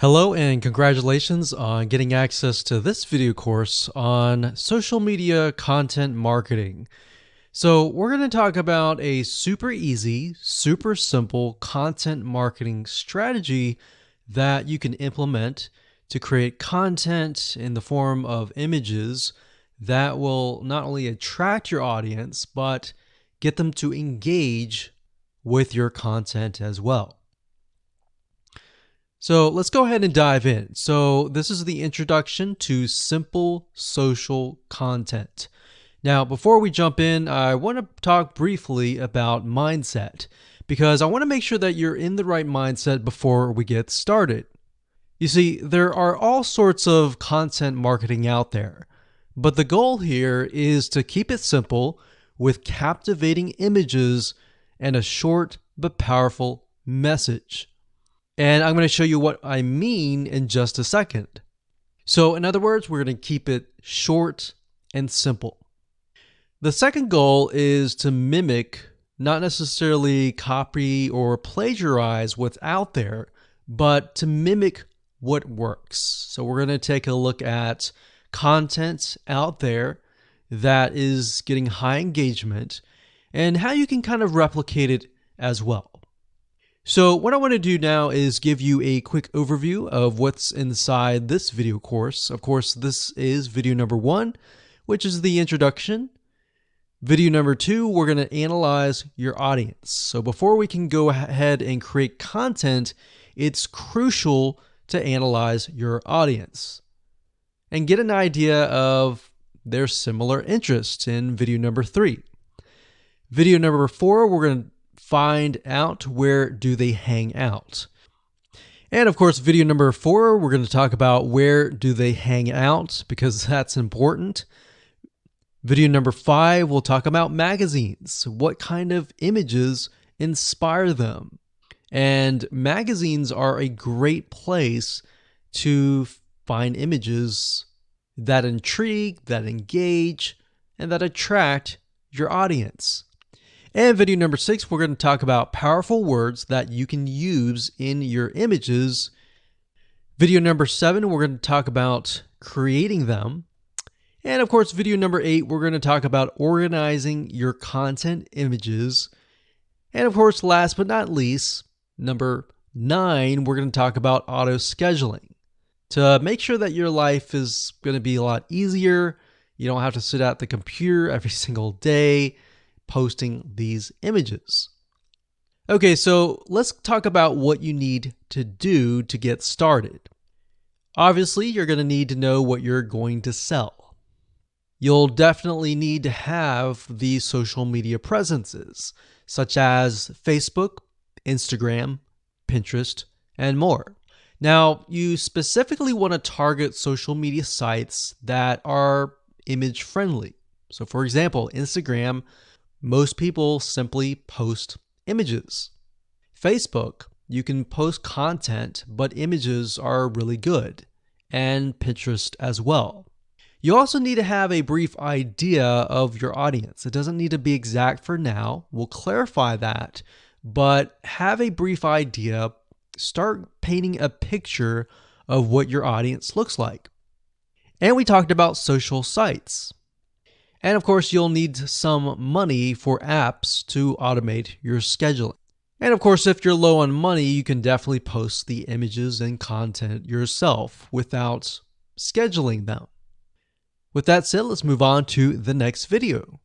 Hello and congratulations on getting access to this video course on social media content marketing. So we're going to talk about a super easy, super simple content marketing strategy that you can implement to create content in the form of images that will not only attract your audience, but get them to engage with your content as well. So let's go ahead and dive in. So this is the introduction to simple social content. Now, before we jump in, I want to talk briefly about mindset because I want to make sure that you're in the right mindset before we get started. You see, there are all sorts of content marketing out there, but the goal here is to keep it simple with captivating images and a short but powerful message. And I'm going to show you what I mean in just a second. So in other words, we're going to keep it short and simple. The second goal is to mimic, not necessarily copy or plagiarize what's out there, but to mimic what works. So we're going to take a look at content out there that is getting high engagement and how you can kind of replicate it as well. So what I want to do now is give you a quick overview of what's inside this video course. Of course, this is video number 1, which is the introduction. Video number 2, we're going to analyze your audience. So before we can go ahead and create content, it's crucial to analyze your audience and get an idea of their similar interests in video number 3. Video number 4, we're going to find out where do they hang out. And of course, video number 4, we're going to talk about where do they hang out because that's important. Video number 5, we'll talk about magazines. What kind of images inspire them? And magazines are a great place to find images that intrigue, that engage, and that attract your audience. And video number 6, we're going to talk about powerful words that you can use in your images. Video number 7, we're going to talk about creating them. And of course, video number 8, we're going to talk about organizing your content images. And of course, last but not least, number 9, we're going to talk about auto scheduling to make sure that your life is going to be a lot easier. You don't have to sit at the computer every single day posting these images. Okay, so let's talk about what you need to do to get started. Obviously, you're going to need to know what you're going to sell. You'll definitely need to have these social media presences, such as Facebook, Instagram, Pinterest, and more. Now, you specifically want to target social media sites that are image friendly. So for example, Instagram, most people simply post images. Facebook, you can post content, but images are really good. And Pinterest as well. You also need to have a brief idea of your audience. It doesn't need to be exact for now. We'll clarify that. But have a brief idea. Start painting a picture of what your audience looks like. And we talked about social sites. And of course, you'll need some money for apps to automate your scheduling. And of course, if you're low on money, you can definitely post the images and content yourself without scheduling them. With that said, let's move on to the next video.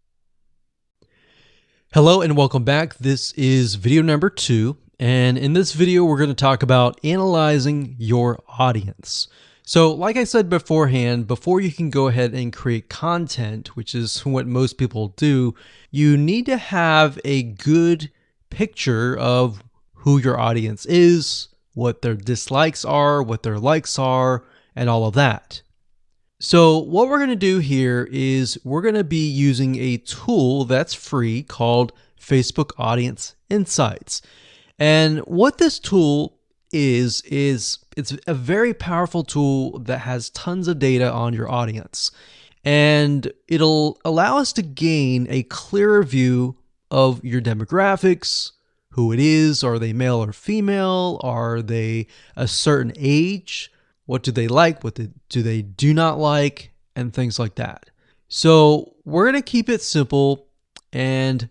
Hello and welcome back. This is video number 2. And in this video, we're going to talk about analyzing your audience. So like I said beforehand, before you can go ahead and create content, which is what most people do, you need to have a good picture of who your audience is, what their dislikes are, what their likes are, and all of that. So what we're going to do here is we're going to be using a tool that's free called Facebook Audience Insights. And what this tool is it's a very powerful tool that has tons of data on your audience. And it'll allow us to gain a clearer view of your demographics, who it is. Are they male or female? Are they a certain age? What do they like? What do they do not like? And things like that. So we're going to keep it simple and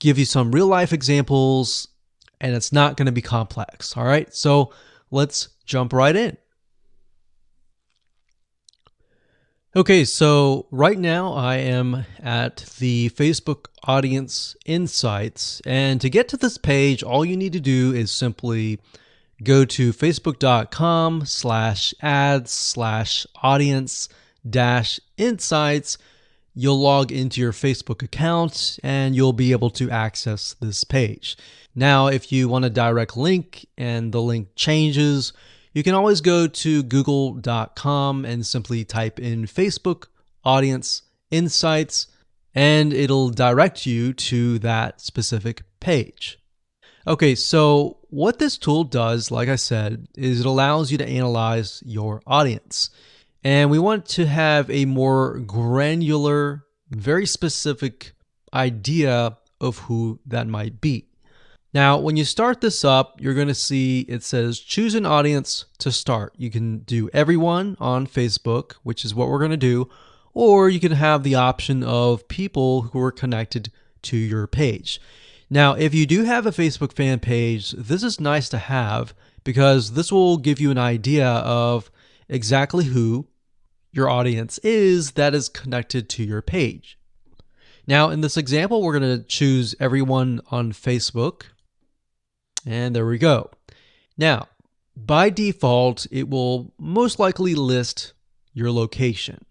give you some real life examples, and it's not going to be complex. All right. So let's jump right in. Okay, so right now I am at the Facebook Audience Insights, and to get to this page, all you need to do is simply go to facebook.com/ads/audience-insights. You'll log into your Facebook account and you'll be able to access this page. Now, if you want a direct link and the link changes, you can always go to google.com and simply type in Facebook Audience Insights, and it'll direct you to that specific page. Okay, so what this tool does, like I said, is it allows you to analyze your audience. And we want to have a more granular, very specific idea of who that might be. Now, when you start this up, you're going to see it says choose an audience to start. You can do everyone on Facebook, which is what we're going to do, or you can have the option of people who are connected to your page. Now, if you do have a Facebook fan page, this is nice to have because this will give you an idea of exactly who your audience is that is connected to your page. Now, in this example, we're going to choose everyone on Facebook. And there we go. Now, by default, it will most likely list your location.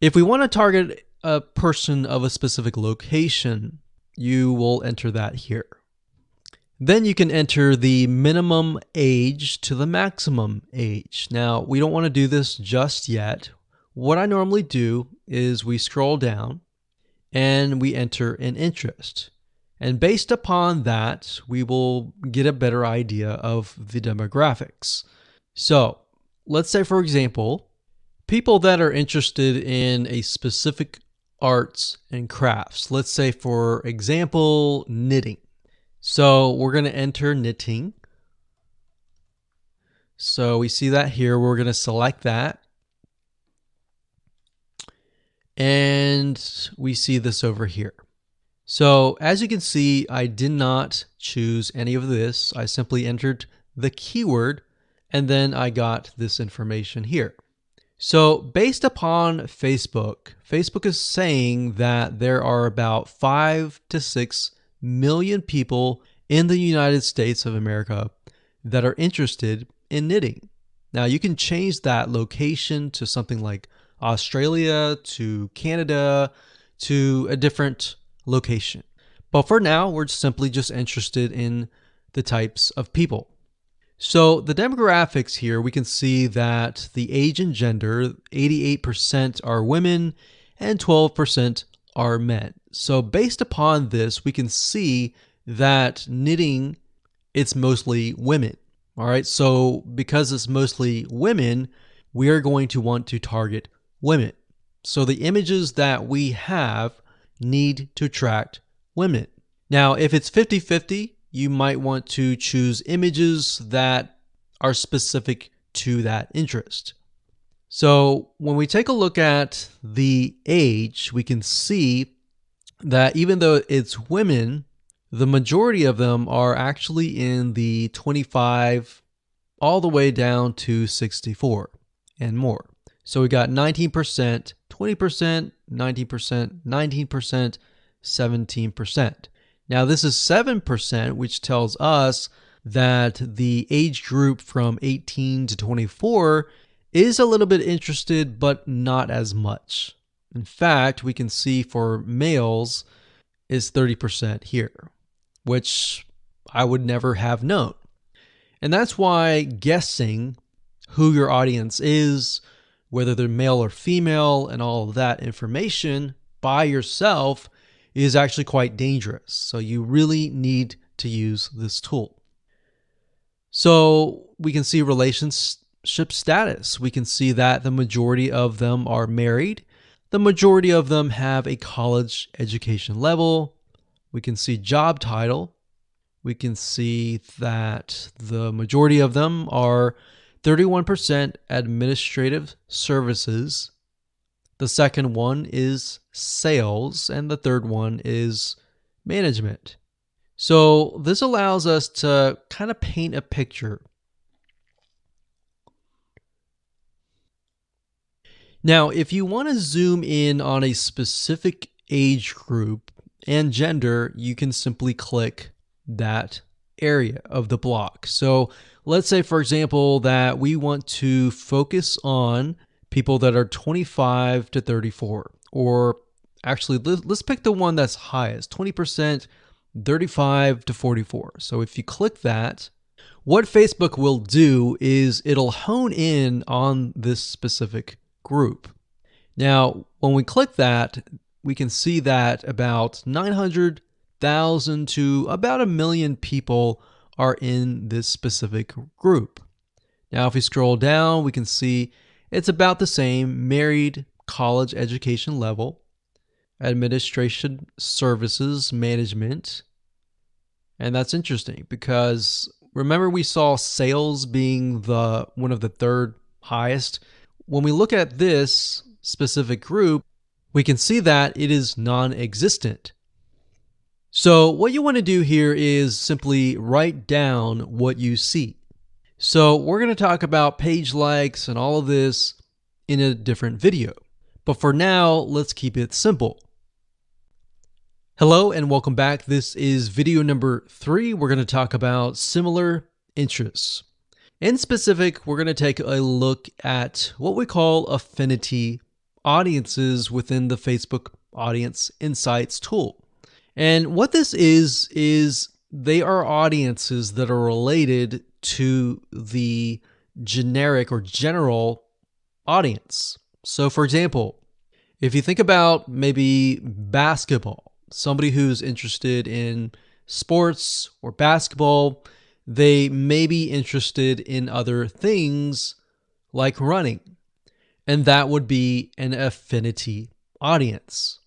If we want to target a person of a specific location, you will enter that here. Then you can enter the minimum age to the maximum age. Now, we don't want to do this just yet. What I normally do is we scroll down and we enter an interest. And based upon that, we will get a better idea of the demographics. So let's say, for example, people that are interested in a specific arts and crafts. Let's say, for example, knitting. So we're going to enter knitting. So we see that here. We're going to select that. And we see this over here. So as you can see, I did not choose any of this. I simply entered the keyword and then I got this information here. So based upon Facebook is saying that there are about 5 to 6 million people in the United States of America that are interested in knitting. Now you can change that location to something like Australia, to Canada, to a different location. But for now, we're simply just interested in the types of people. So the demographics here, we can see that the age and gender, 88% are women and 12% are men. So based upon this, we can see that knitting, it's mostly women. All right. So because it's mostly women, we are going to want to target women. So the images that we have need to attract women. Now, if it's 50-50, you might want to choose images that are specific to that interest. So when we take a look at the age, we can see that even though it's women, the majority of them are actually in the 25 all the way down to 64 and more. So we got 19%, 20%, 19%, 19%, 17%. Now this is 7%, which tells us that the age group from 18 to 24 is a little bit interested, but not as much. In fact, we can see for males is 30% here, which I would never have known. And that's why guessing who your audience is, whether they're male or female, and all of that information by yourself is actually quite dangerous. So you really need to use this tool. So we can see relationship status. We can see that the majority of them are married. The majority of them have a college education level. We can see job title. we can see that the majority of them are 31% administrative services. The second one is sales, and the third one is management. So this allows us to kind of paint a picture. Now, if you want to zoom in on a specific age group and gender, you can simply click that area of the block. So let's say, for example, that we want to focus on people that are 25 to 34, or actually, let's pick the one that's highest, 20%, 35 to 44. So if you click that, what Facebook will do is it'll hone in on this specific group. Now, when we click that, we can see that about 900,000 to about 1 million people are in this specific group. Now, if we scroll down, we can see it's about the same: married, college education level, administration services, management. And that's interesting because remember we saw sales being one of the third highest. When we look at this specific group, we can see that it is non-existent. So what you want to do here is simply write down what you see. So we're going to talk about page likes and all of this in a different video. But for now, let's keep it simple. Hello and welcome back. This is video number 3. We're going to talk about similar interests. In specific, we're going to take a look at what we call affinity audiences within the Facebook Audience Insights tool. And what this is they are audiences that are related to the generic or general audience. So for example, if you think about maybe basketball, somebody who's interested in sports or basketball, they may be interested in other things like running, and that would be an affinity audience.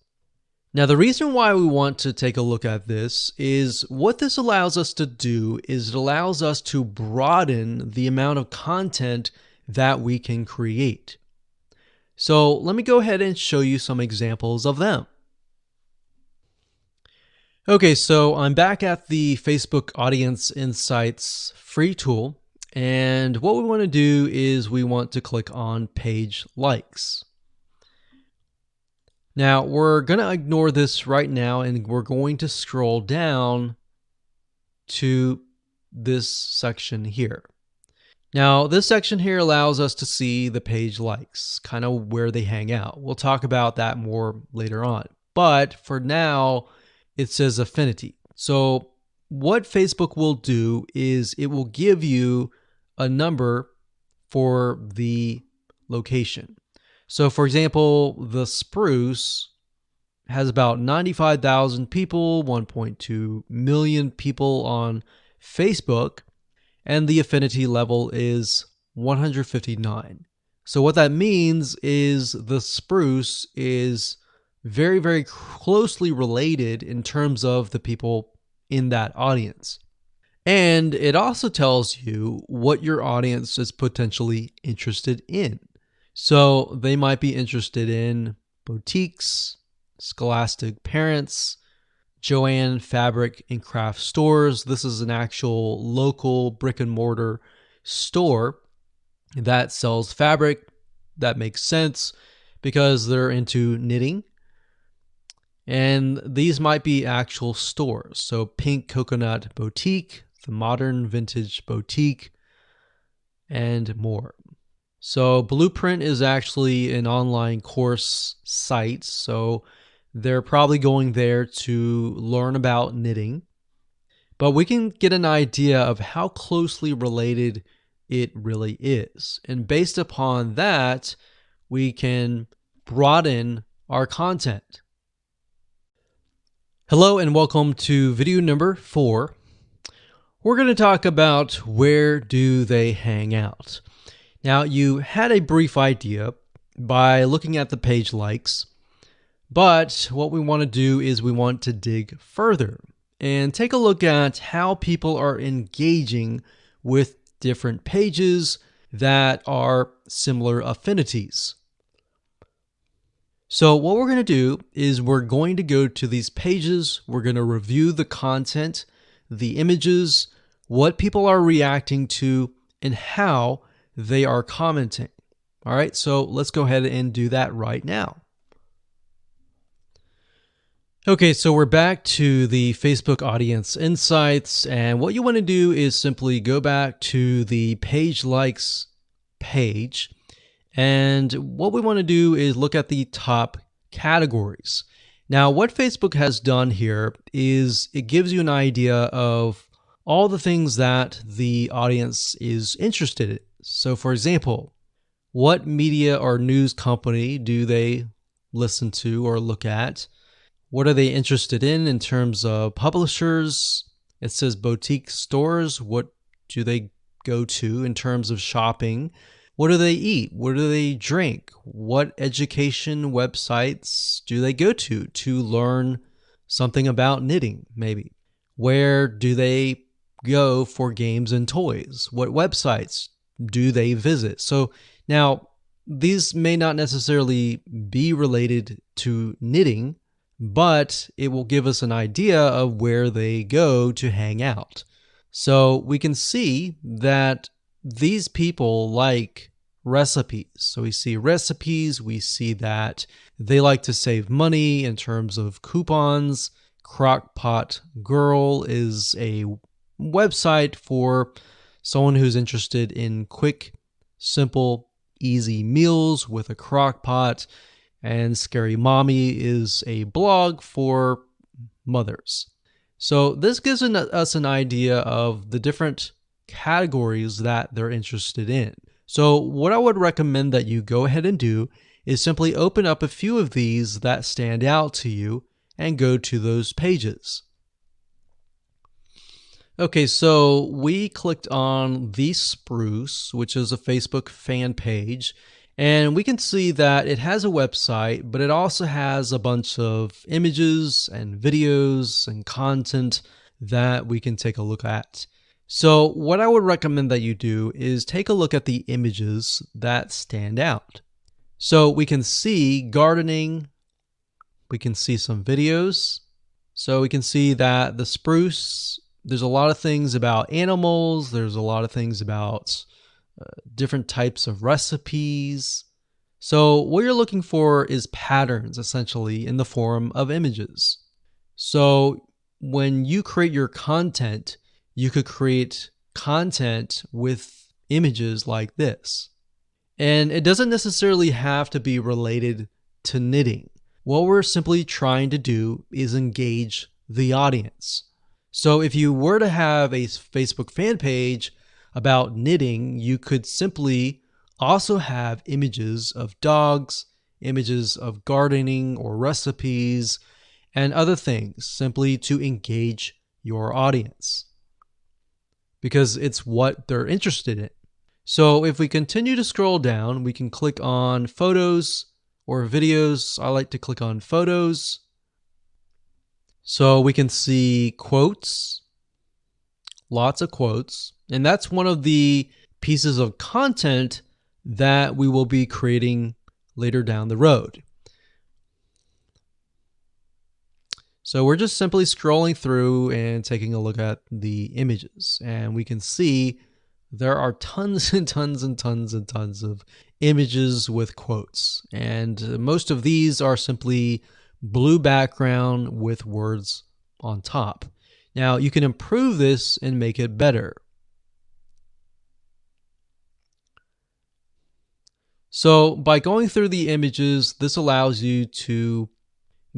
Now, the reason why we want to take a look at this is what this allows us to do is it allows us to broaden the amount of content that we can create. So let me go ahead and show you some examples of them. Okay, so I'm back at the Facebook Audience Insights free tool, and what we want to do is we want to click on page likes. Now, we're going to ignore this right now, and we're going to scroll down to this section here. Now, this section here allows us to see the page likes, kind of where they hang out. We'll talk about that more later on. But for now, it says affinity. So what Facebook will do is it will give you a number for the location. So for example, the Spruce has about 95,000 people, 1.2 million people on Facebook, and the affinity level is 159. So what that means is the Spruce is very, very closely related in terms of the people in that audience. And it also tells you what your audience is potentially interested in. So they might be interested in boutiques, scholastic parents, Joann fabric and craft stores. This is an actual local brick and mortar store that sells fabric. That makes sense because they're into knitting. And these might be actual stores. So Pink Coconut Boutique, the Modern Vintage Boutique, and more. So Blueprint is actually an online course site. So they're probably going there to learn about knitting. But we can get an idea of how closely related it really is. And based upon that, we can broaden our content. Hello and welcome to video number 4. We're going to talk about where do they hang out. Now, you had a brief idea by looking at the page likes, but what we want to do is we want to dig further. and take a look at how people are engaging with different pages that are similar affinities. So what we're going to do is we're going to go to these pages, we're going to review the content, the images, what people are reacting to, and how they are commenting. All right, so let's go ahead and do that right now. Okay, so we're back to the Facebook Audience Insights, and what you want to do is simply go back to the Page Likes page, and what we want to do is look at the top categories. Now, what Facebook has done here is it gives you an idea of all the things that the audience is interested in. So, for example, what media or news company do they listen to or look at? What are they interested in terms of publishers? It says boutique stores. What do they go to in terms of shopping? What do they eat? What do they drink? What education websites do they go to learn something about knitting, maybe? Where do they go for games and toys? What websites do they visit? So now, these may not necessarily be related to knitting, but it will give us an idea of where they go to hang out. So we can see that these people like recipes. So we see recipes, we see that they like to save money in terms of coupons. Crockpot Girl is a website for someone who's interested in quick, simple, easy meals with a crock pot. And Scary Mommy is a blog for mothers. So this gives us an idea of the different categories that they're interested in. So what I would recommend that you go ahead and do is simply open up a few of these that stand out to you and go to those pages. Okay, so we clicked on The Spruce, which is a Facebook fan page, and we can see that it has a website, but it also has a bunch of images and videos and content that we can take a look at. So what I would recommend that you do is take a look at the images that stand out. So we can see gardening, we can see some videos. So we can see that the spruce, there's a lot of things about animals, there's a lot of things about different types of recipes. So what you're looking for is patterns, essentially, in the form of images. So when you create your content, you could create content with images like this. And it doesn't necessarily have to be related to knitting. What we're simply trying to do is engage the audience. So if you were to have a Facebook fan page about knitting, you could simply also have images of dogs, images of gardening or recipes, and other things, simply to engage your audience, because it's what they're interested in. So if we continue to scroll down, we can click on photos or videos. I like to click on photos. So we can see quotes, lots of quotes, and that's one of the pieces of content that we will be creating later down the road. So we're just simply scrolling through and taking a look at the images, and we can see there are tons and tons and tons and tons of images with quotes, and most of these are simply blue background with words on top. Now you can improve this and make it better. So by going through the images, this allows you to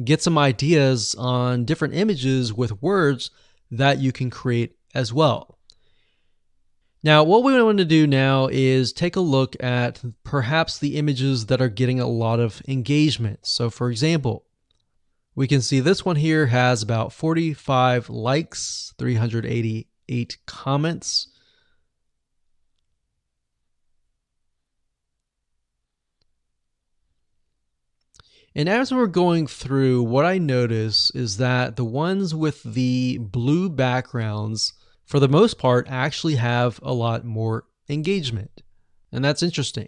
get some ideas on different images with words that you can create as well. Now, what we want to do now is take a look at perhaps the images that are getting a lot of engagement. So for example, we can see this one here has about 45 likes, 388 comments. And as we're going through, what I notice is that the ones with the blue backgrounds, for the most part, actually have a lot more engagement. And that's interesting.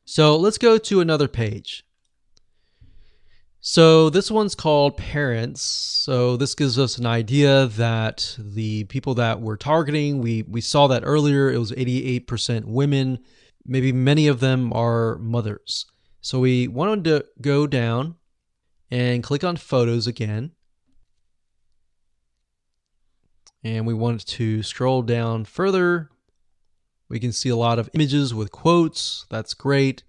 So let's go to another page. So this one's called Parents. So this gives us an idea that the people that we're targeting, we saw that earlier, it was 88% women. Maybe many of them are mothers. So we wanted to go down and click on Photos again. And we want to scroll down further. We can see a lot of images with quotes. That's great.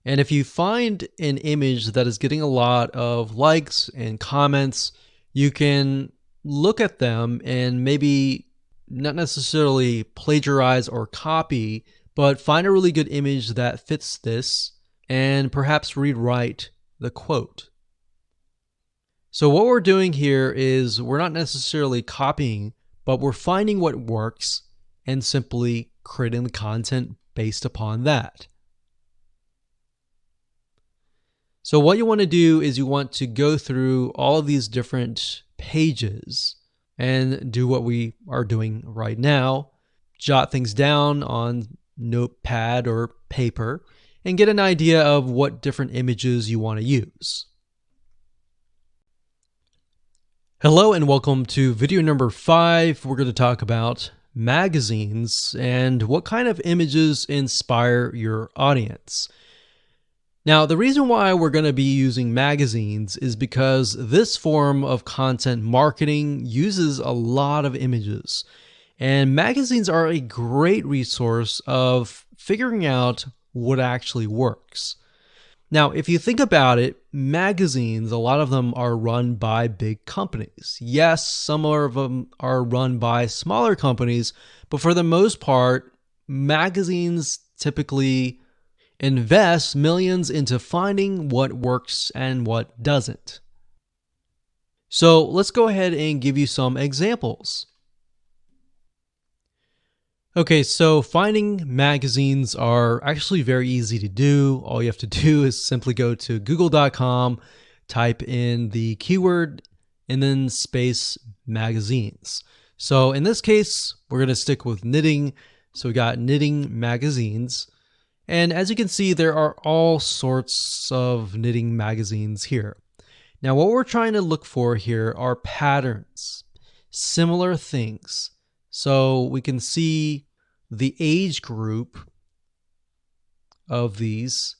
And if you find an image that is getting a lot of likes and comments, you can look at them and maybe not necessarily plagiarize or copy, but find a really good image that fits this and perhaps rewrite the quote. So what we're doing here is we're not necessarily copying, but we're finding what works and simply creating the content based upon that. So what you want to do is you want to go through all of these different pages and do what we are doing right now. Jot things down on notepad or paper and get an idea of what different images you want to use. Hello and welcome to video number 5. We're going to talk about magazines and what kind of images inspire your audience. Now, the reason why we're going to be using magazines is because this form of content marketing uses a lot of images. And magazines are a great resource of figuring out what actually works. Now, if you think about it, magazines, a lot of them are run by big companies. Yes, some of them are run by smaller companies, but for the most part, magazines typically invest millions into finding what works and what doesn't. So let's go ahead and give you some examples. Okay, so finding magazines are actually very easy to do. All you have to do is simply go to google.com, type in the keyword, and then space magazines. So in this case, we're going to stick with knitting. So we got knitting magazines. And as you can see, there are all sorts of knitting magazines here. Now, what we're trying to look for here are patterns, similar things. So we can see the age group of these,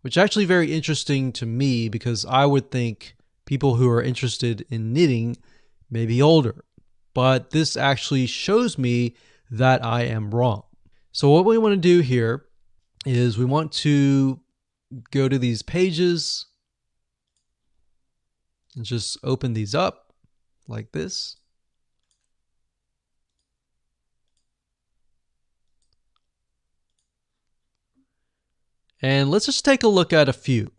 which is actually very interesting to me because I would think people who are interested in knitting may be older. But this actually shows me that I am wrong. So what we want to do here is we want to go to these pages and just open these up like this. And let's just take a look at a few.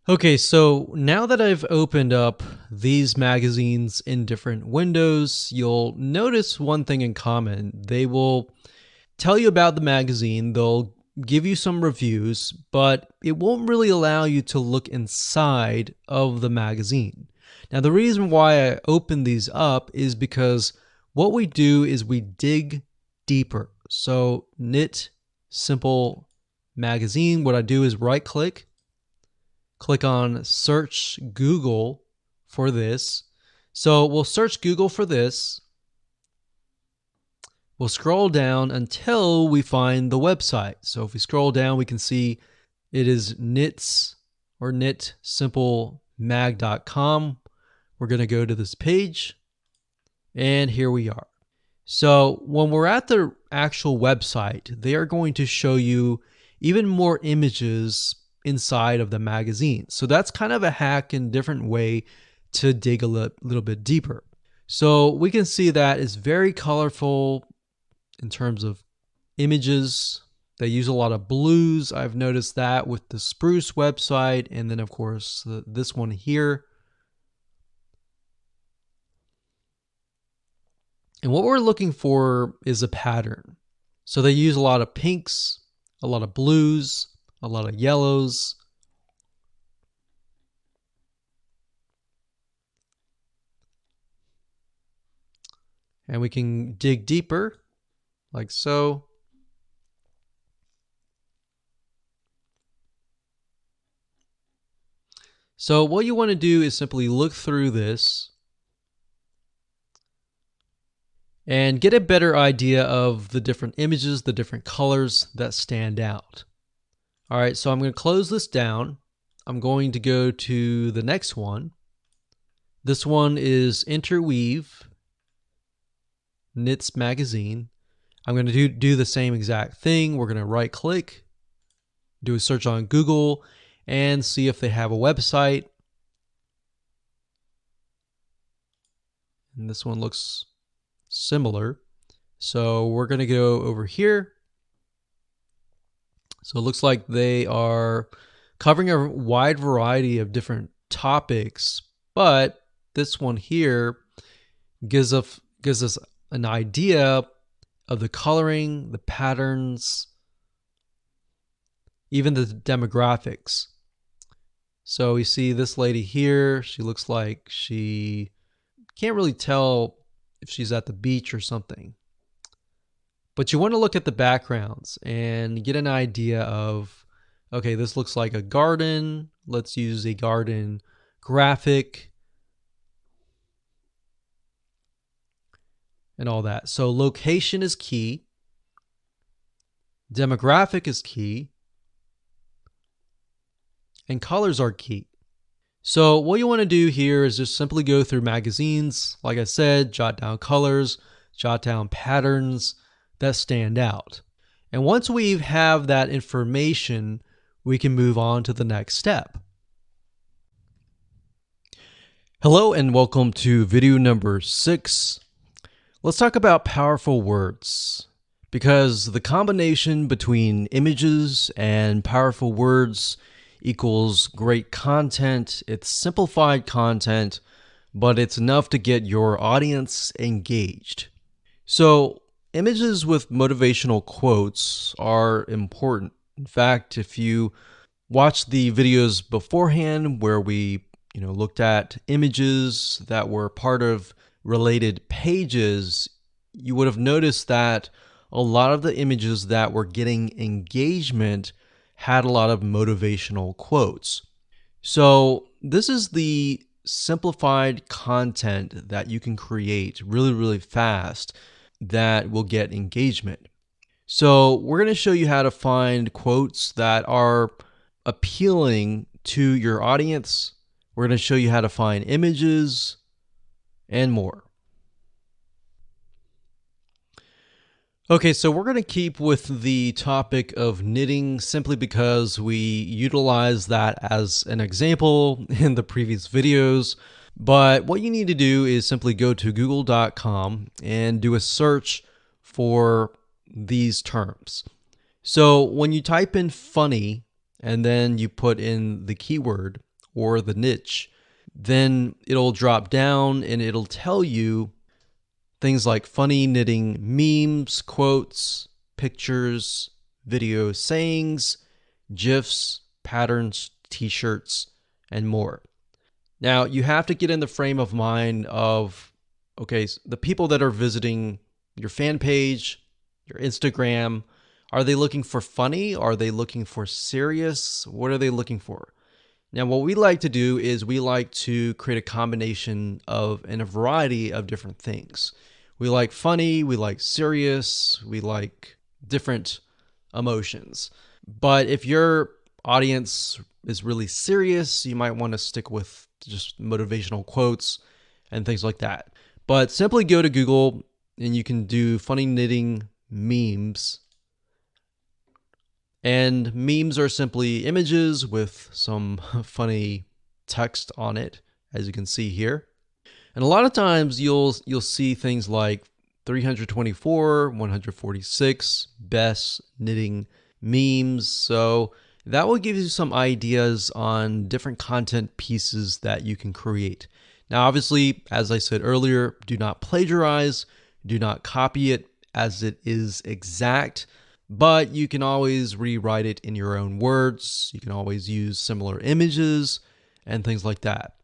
Okay, so now that I've opened up these magazines in different windows, you'll notice one thing in common. They will tell you about the magazine, they'll give you some reviews, but it won't really allow you to look inside of the magazine. Now, the reason why I open these up is because what we do is we dig deeper. So knit simple magazine, what I do is right click on search Google for this. So we'll search Google for this. We'll scroll down until we find the website. So if we scroll down, we can see it is knits or knitsimplemag.com. We're going to go to this page and here we are. So when we're at the actual website, they are going to show you even more images inside of the magazine. So that's kind of a hack and different way to dig a little bit deeper. So we can see that it's very colorful in terms of images. They use a lot of blues. I've noticed that with the Spruce website. And then of course, this one here. And what we're looking for is a pattern. So they use a lot of pinks, a lot of blues, a lot of yellows. And we can dig deeper, like so. So what you want to do is simply look through this and get a better idea of the different images, the different colors that stand out. All right, so I'm going to close this down. I'm going to go to the next one. This one is Interweave Knits Magazine. I'm going to do the same exact thing. We're going to right click, do a search on Google, and see if they have a website. And this one looks similar. So we're going to go over here. So it looks like they are covering a wide variety of different topics, but this one here gives us an idea of the coloring, the patterns, even the demographics. So we see this lady here. She looks like she can't really tell if she's at the beach or something. But you want to look at the backgrounds and get an idea of, okay, this looks like a garden. Let's use a garden graphic and all that. So location is key. Demographic is key. And colors are key. So what you want to do here is just simply go through magazines. Like I said, jot down colors, jot down patterns that stand out. And once we have that information, we can move on to the next step. Hello and welcome to video number 6. Let's talk about powerful words, because the combination between images and powerful words equals great content. It's simplified content, but it's enough to get your audience engaged. So images with motivational quotes are important. In fact, if you watch the videos beforehand where we looked at images that were part of related pages, you would have noticed that a lot of the images that were getting engagement had a lot of motivational quotes. So this is the simplified content that you can create really, really fast that will get engagement. So we're going to show you how to find quotes that are appealing to your audience. We're going to show you how to find images and more. Okay, so we're going to keep with the topic of knitting simply because we utilize that as an example in the previous videos. But what you need to do is simply go to google.com and do a search for these terms. So when you type in funny and then you put in the keyword or the niche, then it'll drop down and it'll tell you things like funny knitting memes, quotes, pictures, video sayings, GIFs, patterns, t-shirts, and more. Now, you have to get in the frame of mind of, okay, the people that are visiting your fan page, your Instagram, are they looking for funny? Are they looking for serious? What are they looking for? Now, what we like to do is we like to create a combination of and a variety of different things. We like funny, we like serious, we like different emotions. But if your audience is really serious, you might want to stick with just motivational quotes and things like that. But simply go to Google and you can do funny knitting memes. And memes are simply images with some funny text on it, as you can see here. And a lot of times you'll see things like 324, 146 best knitting memes. So that will give you some ideas on different content pieces that you can create. Now, obviously, as I said earlier, do not plagiarize, Do not copy it as it is exact, but you can always rewrite it in your own words. You can always use similar images and things like that.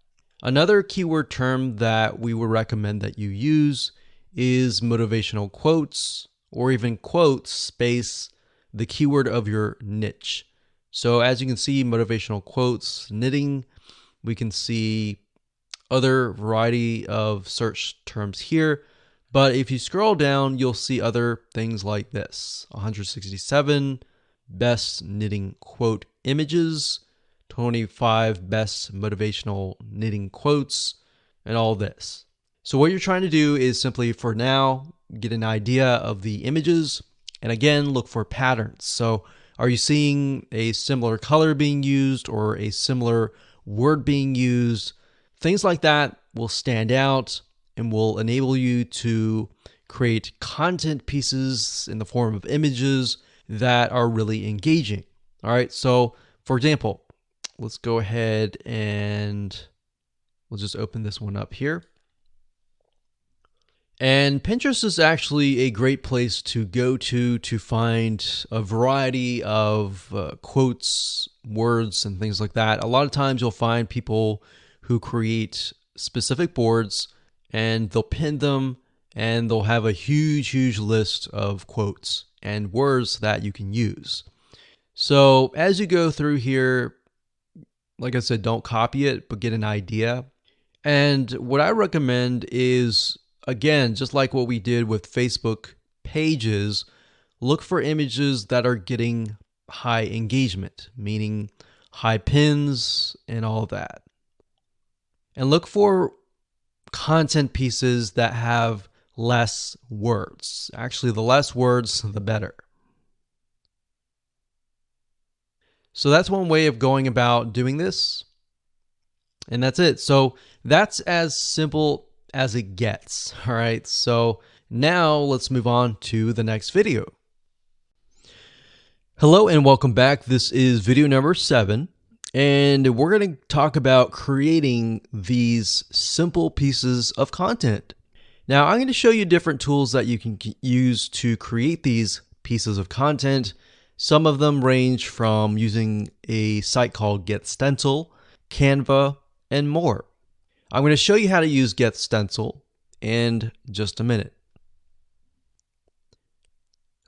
Another keyword term that we would recommend that you use is motivational quotes, or even quotes space the keyword of your niche. So as you can see, motivational quotes, knitting, we can see other variety of search terms here. But if you scroll down, you'll see other things like this: 167 best knitting quote images, 25 best motivational knitting quotes, and all this. So what you're trying to do is simply, for now, get an idea of the images, and again, look for patterns. So are you seeing a similar color being used or a similar word being used? Things like that will stand out and will enable you to create content pieces in the form of images that are really engaging. All right, so for example, let's go ahead and we'll just open this one up here. And Pinterest is actually a great place to go to find a variety of quotes, words, and things like that. A lot of times you'll find people who create specific boards and they'll pin them and they'll have a huge list of quotes and words that you can use. So as you go through here, like I said, don't copy it, but get an idea. And what I recommend is, again, just like what we did with Facebook pages, look for images that are getting high engagement, meaning high pins and all that. And look for content pieces that have less words. Actually, the less words, the better. So that's one way of going about doing this. And that's it. So that's as simple as it gets. All right. So now let's move on to the next video. Hello and welcome back. This is video number 7. And we're going to talk about creating these simple pieces of content. Now, I'm going to show you different tools that you can use to create these pieces of content. Some of them range from using a site called Get Stencil, Canva, and more. I'm going to show you how to use Get Stencil in just a minute.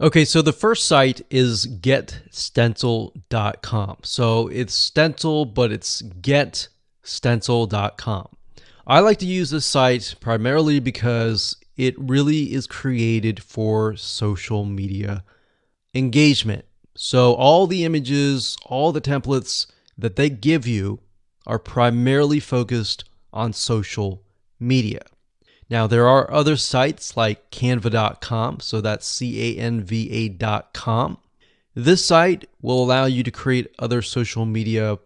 Okay, so the first site is getstencil.com. So it's stencil, but it's getstencil.com. I like to use this site primarily because it really is created for social media engagement. So all the images, all the templates that they give you are primarily focused on social media. Now, there are other sites like canva.com, so that's canva.com. This site will allow you to create other social media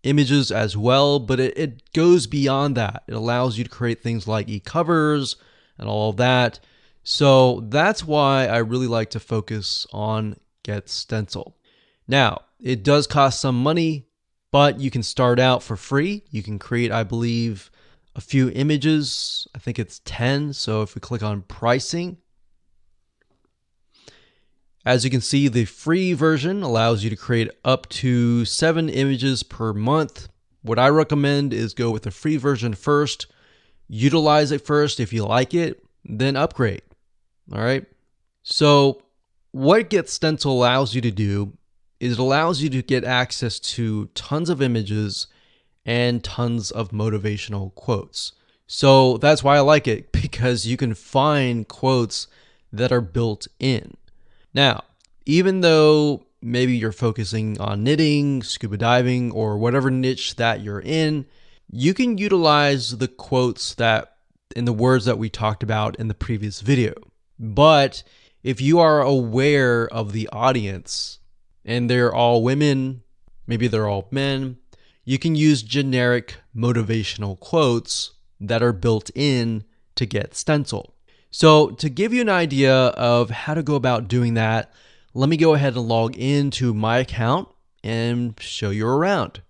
images as well, but it goes beyond that. It allows you to create things like e-covers and all of that. So that's why I really like to focus on Get Stencil. Now, it does cost some money, but you can start out for free. You can create, I believe, a few images. I think it's 10. So if we click on pricing, as you can see, the free version allows you to create up to 7 images per month. What I recommend is go with the free version first, utilize it first. If you like it, then upgrade. All right. So what Get Stencil allows you to do is it allows you to get access to tons of images and tons of motivational quotes. So that's why I like it, because you can find quotes that are built in. Now, even though maybe you're focusing on knitting, scuba diving, or whatever niche that you're in, you can utilize the quotes that in the words that we talked about in the previous video. But if you are aware of the audience and they're all women, maybe they're all men, you can use generic motivational quotes that are built in to Get Stencil. So to give you an idea of how to go about doing that, let me go ahead and log into my account and show you around.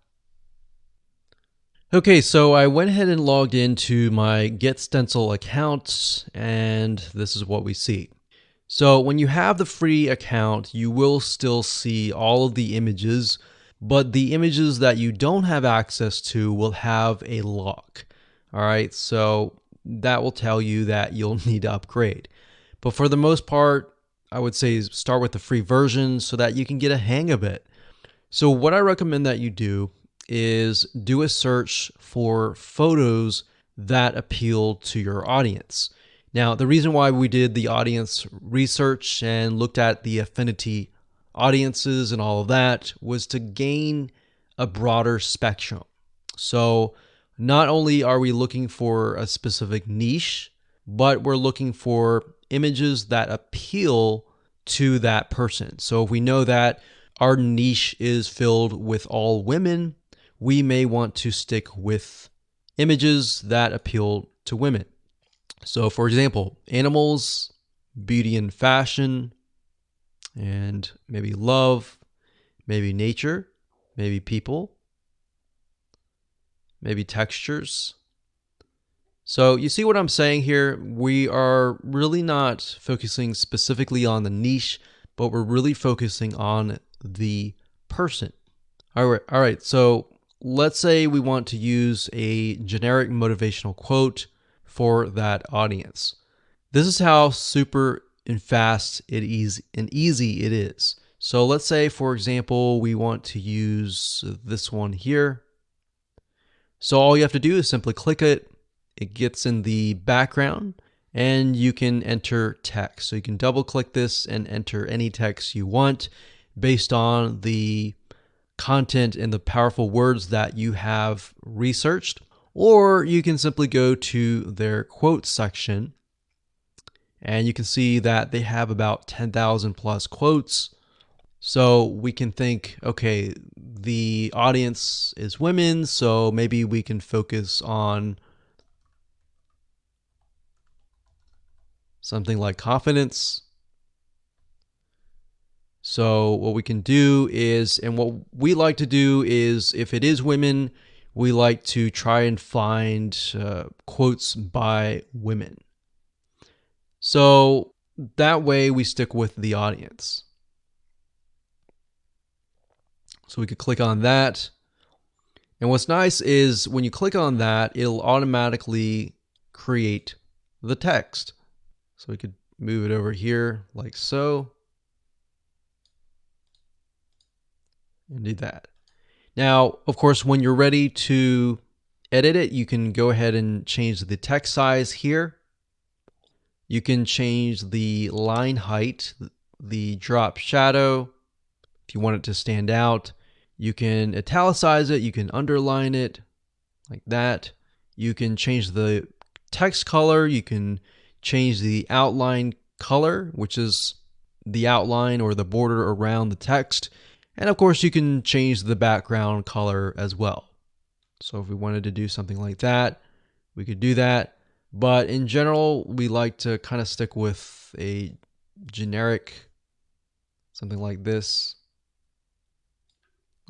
Okay, so I went ahead and logged into my Get Stencil account, and this is what we see. So when you have the free account, you will still see all of the images, but the images that you don't have access to will have a lock. All right, so that will tell you that you'll need to upgrade. But for the most part, I would say start with the free version so that you can get a hang of it. So what I recommend that you do is do a search for photos that appeal to your audience. Now, the reason why we did the audience research and looked at the affinity audiences and all of that was to gain a broader spectrum. So not only are we looking for a specific niche, but we're looking for images that appeal to that person. So if we know that our niche is filled with all women, we may want to stick with images that appeal to women. So for example, animals, beauty and fashion, and maybe love, maybe nature, maybe people, maybe textures. So you see what I'm saying here? We are really not focusing specifically on the niche, but we're really focusing on the person. All right. So let's say we want to use a generic motivational quote for that audience. This is how super and fast and easy it is. So let's say, for example, we want to use this one here. So all you have to do is simply click it. It gets in the background and you can enter text. So you can double click this and enter any text you want based on the content and the powerful words that you have researched. Or you can simply go to their quotes section and you can see that they have about 10,000 plus quotes. So we can think, okay, the audience is women, so maybe we can focus on something like confidence. So what we can do is, and what we like to do is, if it is women, we like to try and find quotes by women. So that way we stick with the audience. So we could click on that. And what's nice is when you click on that, it'll automatically create the text. So we could move it over here like so. And do that. Now, of course, when you're ready to edit it, you can go ahead and change the text size here. You can change the line height, the drop shadow, if you want it to stand out. You can italicize it, you can underline it like that. You can change the text color, you can change the outline color, which is the outline or the border around the text. And of course, you can change the background color as well. So if we wanted to do something like that, we could do that. But in general, we like to kind of stick with a generic, something like this,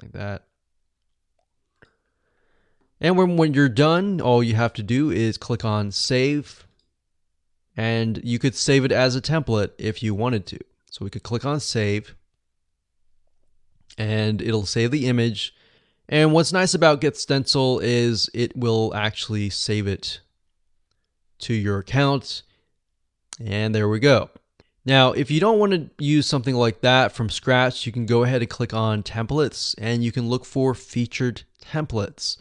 like that. And when you're done, all you have to do is click on save. And you could save it as a template if you wanted to. So we could click on save. And it'll save the image. And what's nice about Get Stencil is it will actually save it to your account. And there we go. Now, if you don't want to use something like that from scratch, you can go ahead and click on templates and you can look for featured templates.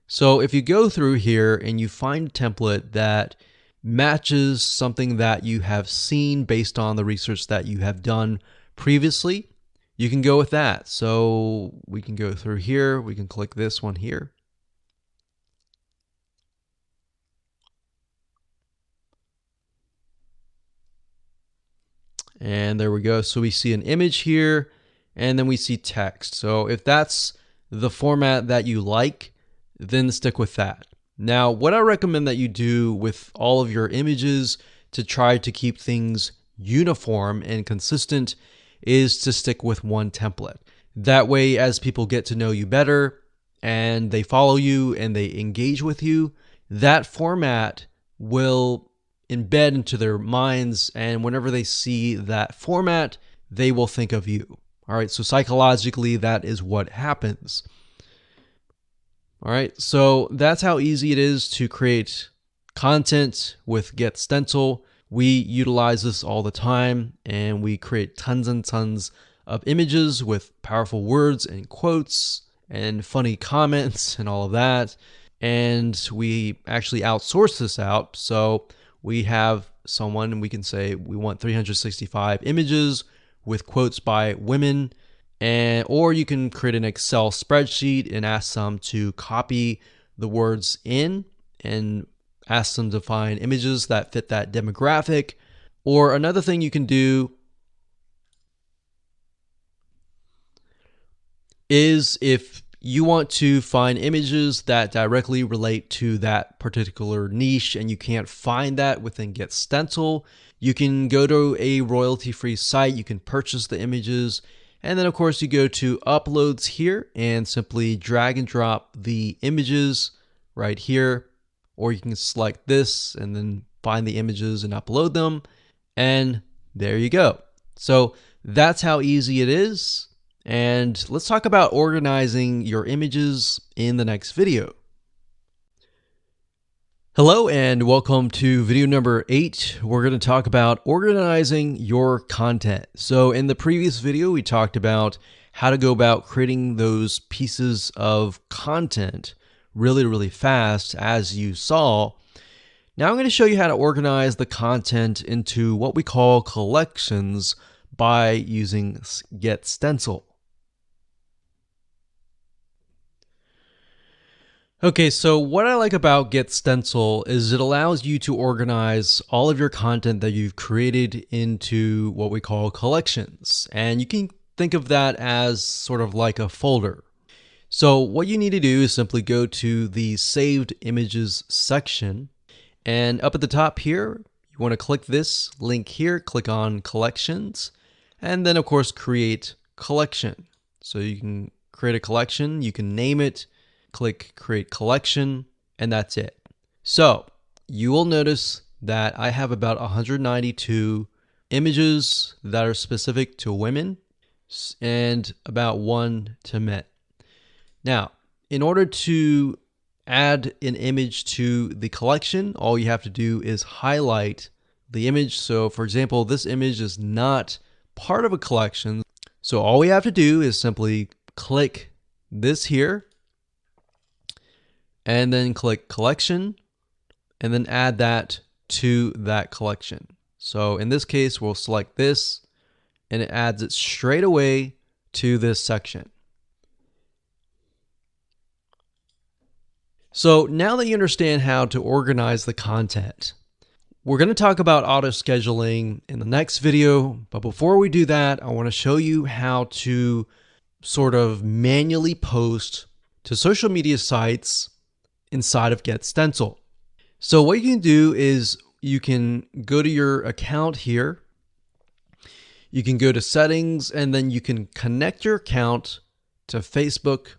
So if you go through here and you find a template that matches something that you have seen based on the research that you have done previously, you can go with that. So we can go through here. We can click this one here. And there we go. So we see an image here and then we see text. So if that's the format that you like, then stick with that. Now, what I recommend that you do with all of your images to try to keep things uniform and consistent is to stick with one template. That way, as people get to know you better and they follow you and they engage with you, that format will embed into their minds, and whenever they see that format, they will think of you. All right, so psychologically, that is what happens. All right, so that's how easy it is to create content with Get Stencil. We utilize this all the time, and we create tons and tons of images with powerful words and quotes and funny comments and all of that. And we actually outsource this out. So we have someone, and we can say we want 365 images with quotes by women. Or you can create an Excel spreadsheet and ask them to copy the words in and ask them to find images that fit that demographic. Or another thing you can do is, if you want to find images that directly relate to that particular niche and you can't find that within Get Stencil, you can go to a royalty-free site, you can purchase the images, and then of course you go to uploads here and simply drag and drop the images right here, or you can select this and then find the images and upload them, and there you go. So that's how easy it is. And let's talk about organizing your images in the next video. Hello and welcome to video number 8. We're going to talk about organizing your content. So in the previous video, we talked about how to go about creating those pieces of content really fast, as you saw. Now I'm going to show you how to organize the content into what we call collections by using Get Stencil. Okay, so what I like about Get Stencil is it allows you to organize all of your content that you've created into what we call collections. And you can think of that as sort of like a folder. So what you need to do is simply go to the Saved Images section. And up at the top here, you want to click this link here, click on Collections, and then of course create collection. So you can create a collection, you can name it, click Create Collection, and that's it. So you will notice that I have about 192 images that are specific to women and about 1 to men. Now, in order to add an image to the collection, all you have to do is highlight the image. So for example, this image is not part of a collection. So all we have to do is simply click this here, and then click Collection, and then add that to that collection. So in this case, we'll select this, and it adds it straight away to this section. So now that you understand how to organize the content, we're going to talk about auto scheduling in the next video. But before we do that, I want to show you how to sort of manually post to social media sites inside of Get Stencil. So what you can do is you can go to your account here, you can go to settings, and then you can connect your account to Facebook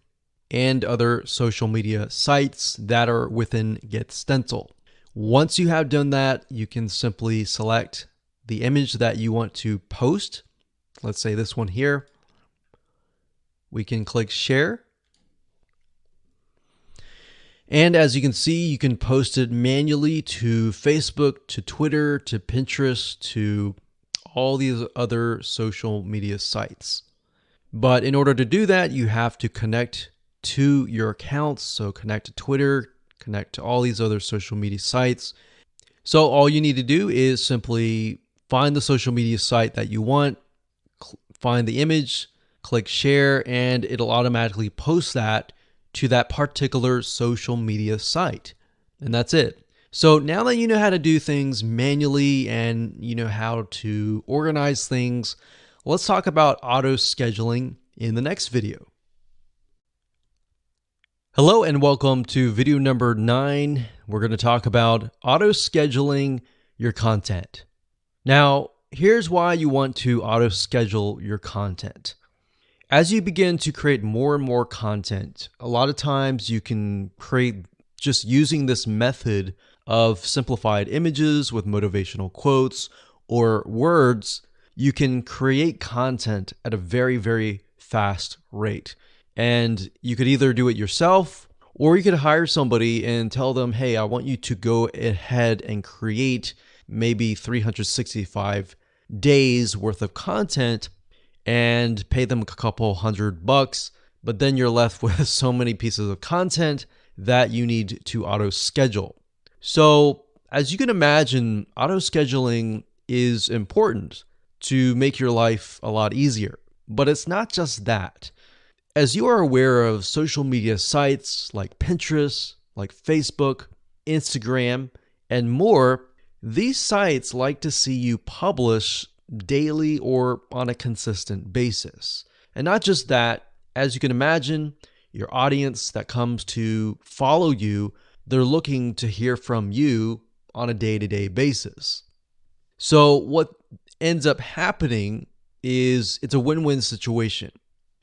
and other social media sites that are within Get Stencil. Once you have done that, you can simply select the image that you want to post. Let's say this one here. We can click Share. And as you can see, you can post it manually to Facebook, to Twitter, to Pinterest, to all these other social media sites. But in order to do that, you have to connect to your accounts. So connect to Twitter, connect to all these other social media sites. So all you need to do is simply find the social media site that you want, find the image, click Share, and it'll automatically post that to that particular social media site. And that's it. So now that you know how to do things manually and you know how to organize things, let's talk about auto scheduling in the next video. Hello and welcome to video number 9. We're going to talk about auto scheduling your content. Now, here's why you want to auto schedule your content. As you begin to create more and more content, a lot of times you can create just using this method of simplified images with motivational quotes or words. You can create content at a very, very fast rate. And you could either do it yourself or you could hire somebody and tell them, hey, I want you to go ahead and create maybe 365 days worth of content and pay them a couple $100, but then you're left with so many pieces of content that you need to auto schedule. So, as you can imagine, auto scheduling is important to make your life a lot easier. But it's not just that. As you are aware of social media sites like Pinterest, like Facebook, Instagram, and more, these sites like to see you publish daily or on a consistent basis. And not just that, as you can imagine, your audience that comes to follow you, they're looking to hear from you on a day-to-day basis. So what ends up happening is it's a win-win situation.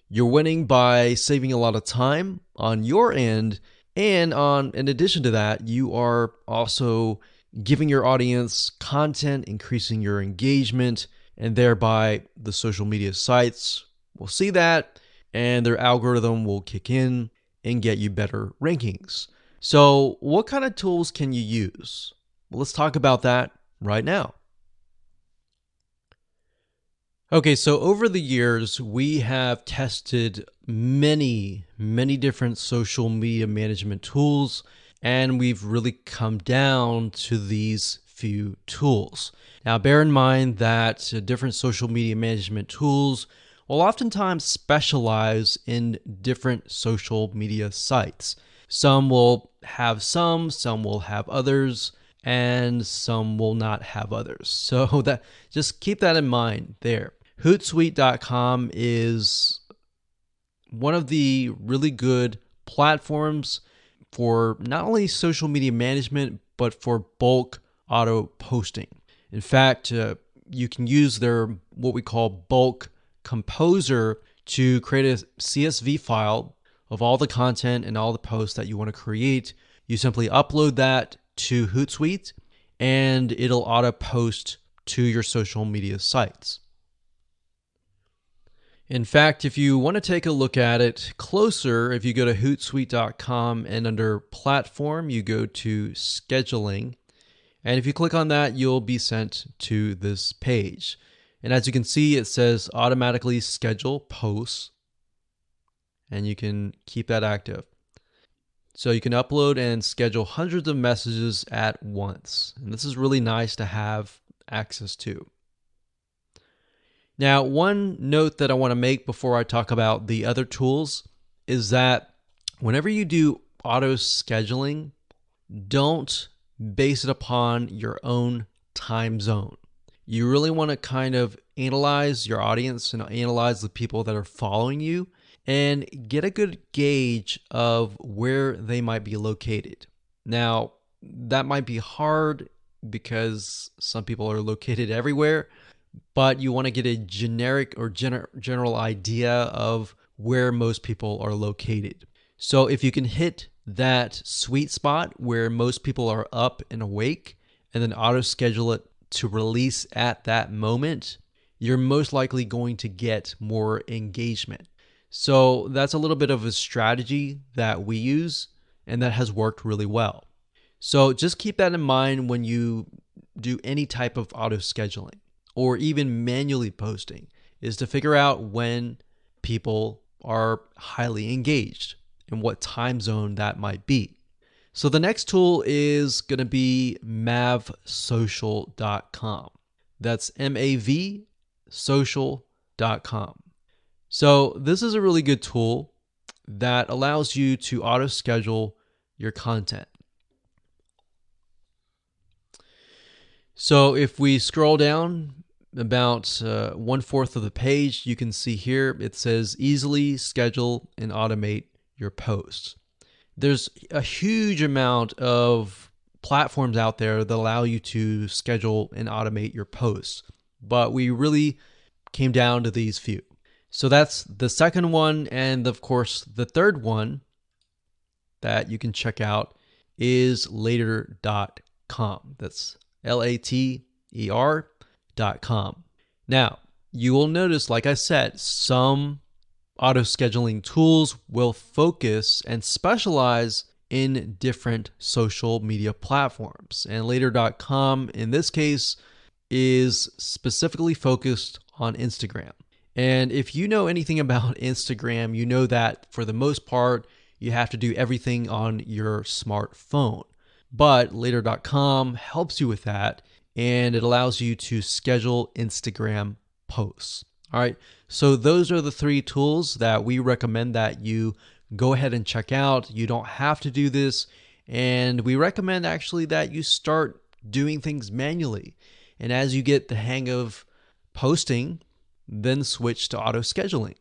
You're winning by saving a lot of time on your end, and in addition to that, you are also giving your audience content, increasing your engagement, and thereby the social media sites will see that and their algorithm will kick in and get you better rankings. So what kind of tools can you use? Well, let's talk about that right now. Okay, so over the years, we have tested many different social media management tools, and we've really come down to these few tools. Now, bear in mind that different social media management tools will oftentimes specialize in different social media sites. Some will have some will have others, and some will not have others. So that just keep that in mind there. Hootsuite.com is one of the really good platforms for not only social media management, but for bulk auto posting. In fact, you can use their what we call bulk composer to create a CSV file of all the content and all the posts that you want to create. You simply upload that to Hootsuite and it'll auto post to your social media sites. In fact, if you want to take a look at it closer, if you go to hootsuite.com and under platform, you go to scheduling. And if you click on that, you'll be sent to this page. And as you can see, it says automatically schedule posts. And you can keep that active. So you can upload and schedule hundreds of messages at once. And this is really nice to have access to. Now, one note that I want to make before I talk about the other tools is that whenever you do auto scheduling, don't base it upon your own time zone. You really want to kind of analyze your audience and analyze the people that are following you and get a good gauge of where they might be located. Now, that might be hard because some people are located everywhere, but you want to get a generic or general idea of where most people are located. So if you can hit that sweet spot where most people are up and awake and then auto schedule it to release at that moment, you're most likely going to get more engagement. So that's a little bit of a strategy that we use and that has worked really well. So just keep that in mind when you do any type of auto scheduling or even manually posting, is to figure out when people are highly engaged and what time zone that might be. So the next tool is going to be mavsocial.com. That's mavsocial.com. So this is a really good tool that allows you to auto schedule your content. So if we scroll down about 1/4 of the page, you can see here it says easily schedule and automate your posts. There's a huge amount of platforms out there that allow you to schedule and automate your posts, but we really came down to these few. So that's the second one. And of course, the third one that you can check out is later.com. That's later.com. Now, you will notice, like I said, some auto scheduling tools will focus and specialize in different social media platforms. And later.com, in this case, is specifically focused on Instagram. And if you know anything about Instagram, you know that for the most part, you have to do everything on your smartphone. But later.com helps you with that, and it allows you to schedule Instagram posts. All right, so those are the three tools that we recommend that you go ahead and check out. You don't have to do this, and we recommend actually that you start doing things manually. And as you get the hang of posting, then switch to auto scheduling.